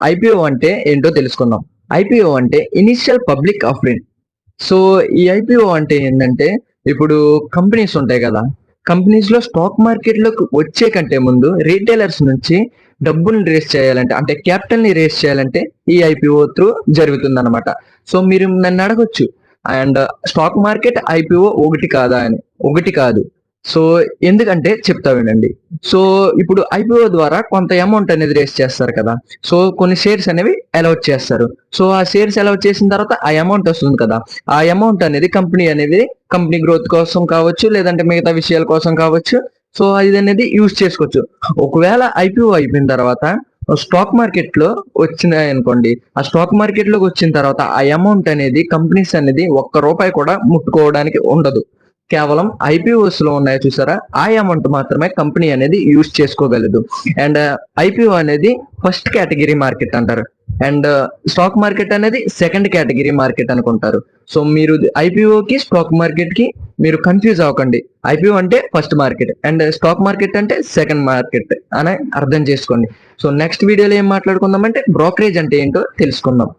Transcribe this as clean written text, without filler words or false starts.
IPO అంటే ఏంటో తెలుసుకుందాం. ఐపీఓ అంటే ఇనిషియల్ పబ్లిక్ ఆఫరింగ్. సో ఈ ఐపీఓ అంటే ఏంటంటే ఇప్పుడు కంపెనీస్ ఉంటాయి కదా. కంపెనీస్ లో స్టాక్ మార్కెట్ లోకి వచ్చే కంటే ముందు రీటైలర్స్ నుంచి డబ్బుల్ని రేస్ చేయాలంటే అంటే క్యాపిటల్ ని రేస్ చేయాలంటే ఈ ఐపీఓ త్రూ జరుగుతుంది అనమాట. సో మీరు నన్ను అడగొచ్చు అండ్ స్టాక్ మార్కెట్ ఐపీఓ ఒకటి కాదా అని. ఒకటి కాదు. సో ఎందుకంటే చెప్తా వినండి. సో ఇప్పుడు ఐపీఓ ద్వారా కొంత అమౌంట్ అనేది రేస్ చేస్తారు కదా. సో కొన్ని షేర్స్ అనేవి అలౌట్ చేస్తారు. సో ఆ షేర్స్ అలౌట్ చేసిన తర్వాత ఆ అమౌంట్ వస్తుంది కదా. ఆ అమౌంట్ అనేది కంపెనీ గ్రోత్ కోసం కావచ్చు, లేదంటే మిగతా విషయాల కోసం కావచ్చు. సో ఇది అనేది యూజ్ చేసుకోవచ్చు. ఒకవేళ ఐపీఓ అయిపోయిన తర్వాత స్టాక్ మార్కెట్ లో వచ్చినాయి అనుకోండి. ఆ స్టాక్ మార్కెట్ లోకి వచ్చిన తర్వాత ఆ అమౌంట్ అనేది కంపెనీస్ అనేది ₹1 కూడా ముట్టుకోవడానికి ఉండదు. కేవలం ఐపీఓస్ లో ఉన్నాయి చూసారా, ఆ అమౌంట్ మాత్రమే కంపెనీ అనేది యూజ్ చేసుకోగలదు. అండ్ ఐపీఓ అనేది ఫస్ట్ కేటగిరీ మార్కెట్ అంటారు. అండ్ స్టాక్ మార్కెట్ అనేది సెకండ్ కేటగిరీ మార్కెట్ అనుకుంటారు. సో మీరు ఐపీఓకి స్టాక్ మార్కెట్ కి మీరు కన్ఫ్యూజ్ అవ్వకండి. ఐపీఓ అంటే first market and stock market అంటే సెకండ్ మార్కెట్ అని అర్థం చేసుకోండి. సో నెక్స్ట్ వీడియోలో ఏం మాట్లాడుకుందాం అంటే బ్రోకరేజ్ అంటే ఏంటో తెలుసుకుందాం.